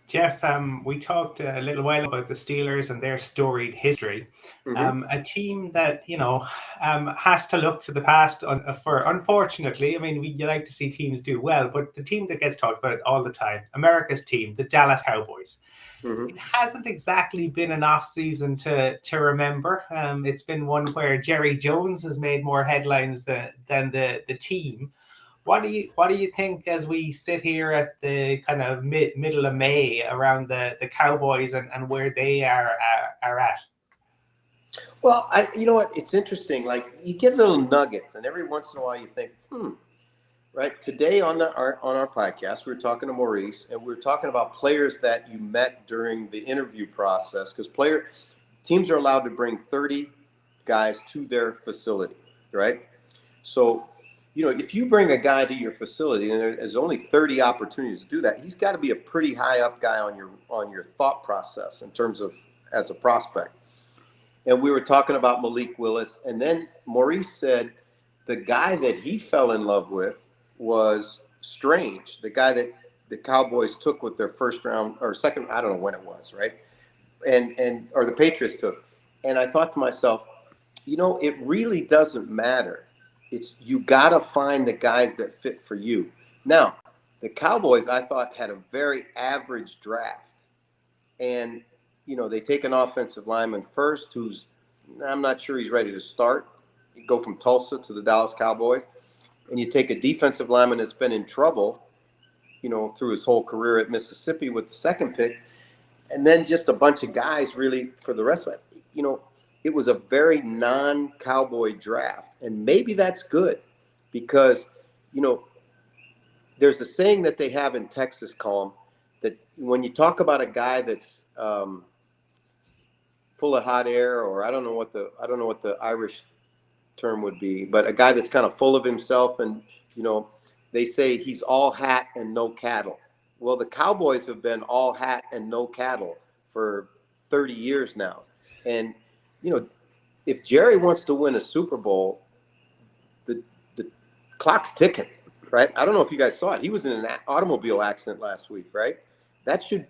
S3: Jeff, we talked a little while about the Steelers and their storied history. A team that has to look to the past for. Unfortunately, I mean, you like to see teams do well, but the team that gets talked about all the time, America's team, the Dallas Cowboys. It hasn't exactly been an off season to remember. It's been one where Jerry Jones has made more headlines than the team. What do you think as we sit here at the kind of middle of May around the Cowboys and where they are at?
S4: Well, you know what? It's interesting. Like, you get little nuggets, and every once in a while you think, right? Today on our podcast, we were talking to Maurice, and we were talking about players that you met during the interview process, because teams are allowed to bring 30 guys to their facility, right? So, if you bring a guy to your facility and there's only 30 opportunities to do that, he's got to be a pretty high up guy on your thought process in terms of as a prospect. And we were talking about Malik Willis, and then Maurice said the guy that he fell in love with was Strange, the guy that the Cowboys took with their first round or second, I don't know when it was, right? Or the Patriots took. And I thought to myself, it really doesn't matter. You got to find the guys that fit for you. Now, the Cowboys, I thought, had a very average draft. And, they take an offensive lineman first who's, I'm not sure he's ready to start. You go from Tulsa to the Dallas Cowboys. And you take a defensive lineman that's been in trouble, through his whole career at Mississippi with the second pick. And then just a bunch of guys really for the rest of it. It was a very non-Cowboy draft. And maybe that's good because, there's a saying that they have in Texas, Colm, that when you talk about a guy that's full of hot air, or I don't know what the Irish term would be, but a guy that's kind of full of himself and, they say he's all hat and no cattle. Well, the Cowboys have been all hat and no cattle for 30 years now. And, if Jerry wants to win a Super Bowl, the clock's ticking, right? I don't know if you guys saw it. He was in an automobile accident last week, right? That should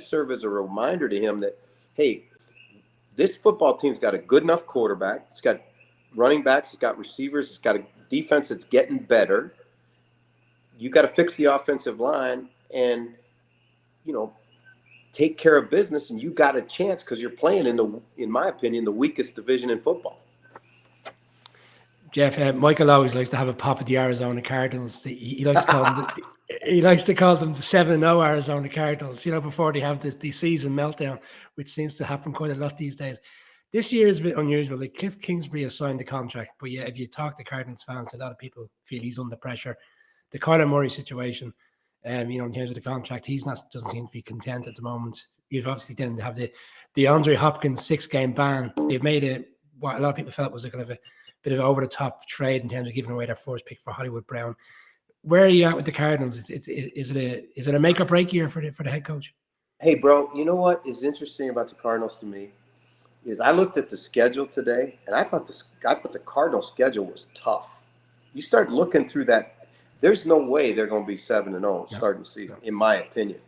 S4: serve as a reminder to him that, hey, this football team's got a good enough quarterback. It's got running backs. It's got receivers. It's got a defense that's getting better. You got to fix the offensive line and, take care of business, and you got a chance because you're playing in my opinion, the weakest division in football.
S2: Jeff, Michael always likes to have a pop at the Arizona Cardinals. He likes to call them the 7-0 Arizona Cardinals. Before they have the season meltdown, which seems to happen quite a lot these days. This year is a bit unusual. Like Cliff Kingsbury has signed the contract, but yeah, if you talk to Cardinals fans, a lot of people feel he's under pressure. The Kyler Murray situation. In terms of the contract, doesn't seem to be content at the moment. You've obviously then have the Andre Hopkins 6-game ban. They've made what a lot of people felt was a kind of a bit of an over-the-top trade in terms of giving away their first pick for Hollywood Brown. Where are you at with the Cardinals? Is it a make or break year for the head coach?
S4: Hey, bro, you know what is interesting about the Cardinals to me is I looked at the schedule today, and I thought the Cardinals schedule was tough. You start looking through that. There's no way they're going to be 7-0 starting the season, in my opinion.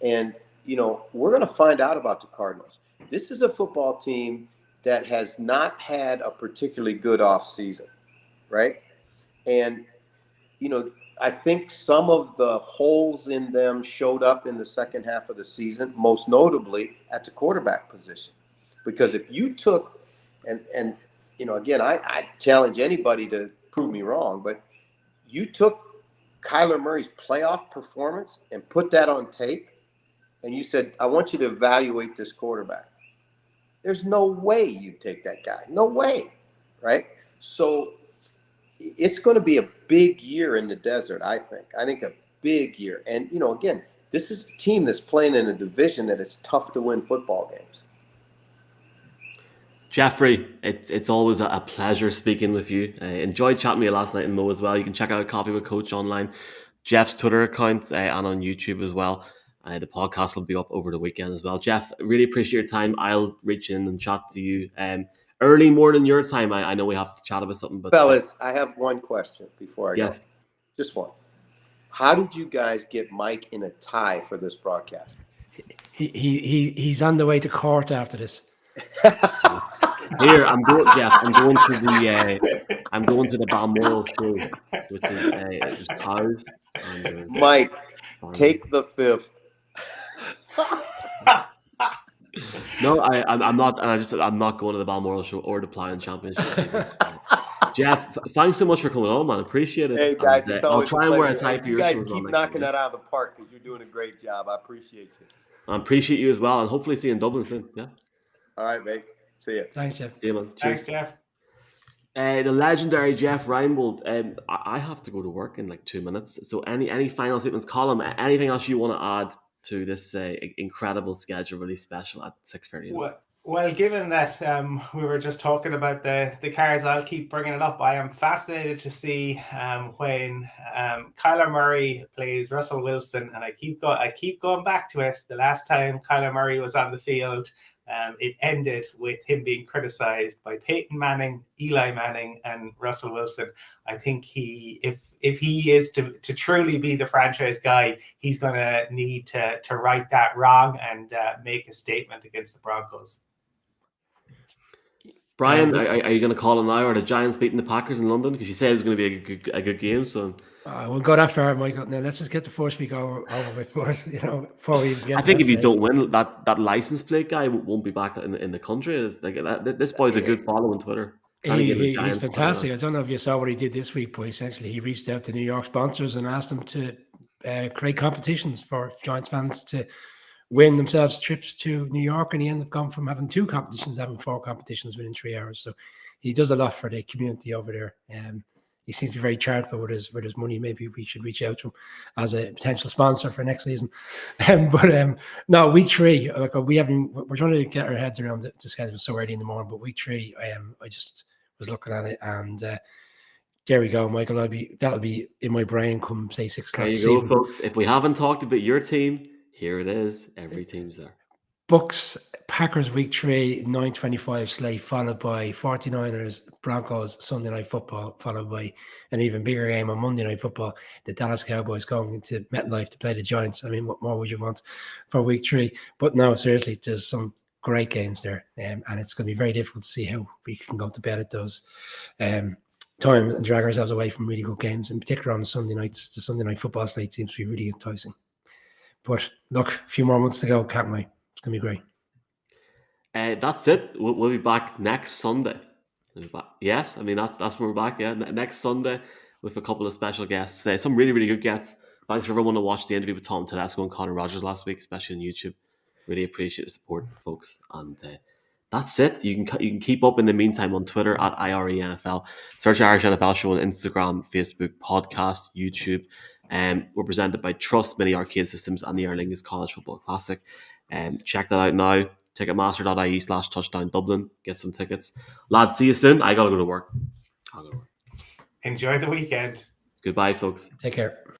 S4: And, we're going to find out about the Cardinals. This is a football team that has not had a particularly good offseason, right? And, I think some of the holes in them showed up in the second half of the season, most notably at the quarterback position. Because if you took, and again, I challenge anybody to prove me wrong, but you took Kyler Murray's playoff performance and put that on tape, and you said, I want you to evaluate this quarterback. There's no way you take that guy. No way, right? So it's going to be a big year in the desert, I think. I think a big year. And, again, this is a team that's playing in a division that is tough to win football games.
S1: Jeffrey, it's always a pleasure speaking with you. Enjoyed chatting with you last night in Mo as well. You can check out Coffee with Coach online, Jeff's Twitter account, and on YouTube as well. The podcast will be up over the weekend as well. Jeff, really appreciate your time. I'll reach in and chat to you early morning your time. I know we have to chat about something. But
S4: fellas, I have one question before I go.
S1: Yes.
S4: Just one. How did you guys get Mike in a tie for this broadcast?
S2: He's on the way to court after this.
S1: Here, I'm going. Yes, I'm going to the Balmoral show, which is there's cows and there's
S4: Mike,
S1: farming.
S4: take the fifth.
S1: No, I'm not. And I'm not going to the Balmoral show or the Plying Championship. Either. Jeff, thanks so much for coming on, man. Appreciate it.
S4: Hey guys,
S1: And,
S4: it's
S1: I'll
S4: always
S1: try
S4: a
S1: and wear a
S4: pleasure.
S1: tie
S4: Hey,
S1: for
S4: you
S1: your
S4: guys
S1: show as well
S4: keep
S1: next
S4: knocking
S1: year.
S4: that out of the park because you're doing a great job. I appreciate you.
S1: I appreciate you as well, and hopefully see you in Dublin soon. Yeah.
S4: All right, mate. See ya.
S2: Thanks, Jeff.
S1: See you, man. Cheers.
S3: Thanks, Jeff.
S1: The legendary Jeff Reinebold. I have to go to work in like 2 minutes. So any final statements, Colin? Anything else you want to add to this incredible schedule, really special at 6:30?
S3: Well, given that we were just talking about the cars, I'll keep bringing it up. I am fascinated to see when Kyler Murray plays Russell Wilson, and I keep going back to it. The last time Kyler Murray was on the field, it ended with him being criticized by Peyton Manning, Eli Manning, and Russell Wilson. I think if he is to truly be the franchise guy, he's going to need to right that wrong and make a statement against the Broncos.
S1: Brian, are you going to call him now? Or the Giants beating the Packers in London? Because you said it's going to be a good game. So
S2: I won't go that far, Michael. Now let's just get the first week over with first. Before we get.
S1: I think if you don't win, that license plate guy won't be back in the country. It's like this boy's a good follow on Twitter.
S2: He's fantastic. I don't know if you saw what he did this week, but essentially he reached out to New York sponsors and asked them to create competitions for Giants fans to win themselves trips to New York, and he ended up going from having 2 competitions, having 4 competitions within 3 hours. So he does a lot for the community over there. He seems to be very charitable with his money. Maybe we should reach out to him as a potential sponsor for next season. No, week 3, we're trying to get our heads around the schedule so early in the morning. But week 3, I just was looking at it, and there we go, Michael. That'll be in my brain come say 6 o'clock.
S1: There you go, folks. If we haven't talked about your team, here it is. Every team's there.
S2: Bucks, Packers week 3, 9:25 slate, followed by 49ers, Broncos Sunday night football, followed by an even bigger game on Monday night football. The Dallas Cowboys going into MetLife to play the Giants. I mean, what more would you want for week 3? But no, seriously, there's some great games there, and it's going to be very difficult to see how we can go to bed at those times and drag ourselves away from really good games, in particular on Sunday nights. The Sunday night football slate seems to be really enticing. But look, a few more months to go, can't we? It's going to be great.
S1: That's it. We'll be back next Sunday. Yes, I mean that's when we're back. Yeah, next Sunday with a couple of special guests. Some really, really good guests. Thanks for everyone to watch the interview with Tom Tedesco and Connor Rogers last week, especially on YouTube. Really appreciate the support, folks. And that's it. You can keep up in the meantime on Twitter at IRENFL. Search Irish NFL Show on Instagram, Facebook, podcast, YouTube. We're presented by Trust Mini Arcade Systems and the Aer Lingus College Football Classic. Check that out now. Ticketmaster.ie/touchdown Dublin. Get some tickets. Lads, see you soon. I gotta go to work.
S3: Enjoy the weekend.
S1: Goodbye, folks.
S2: Take care.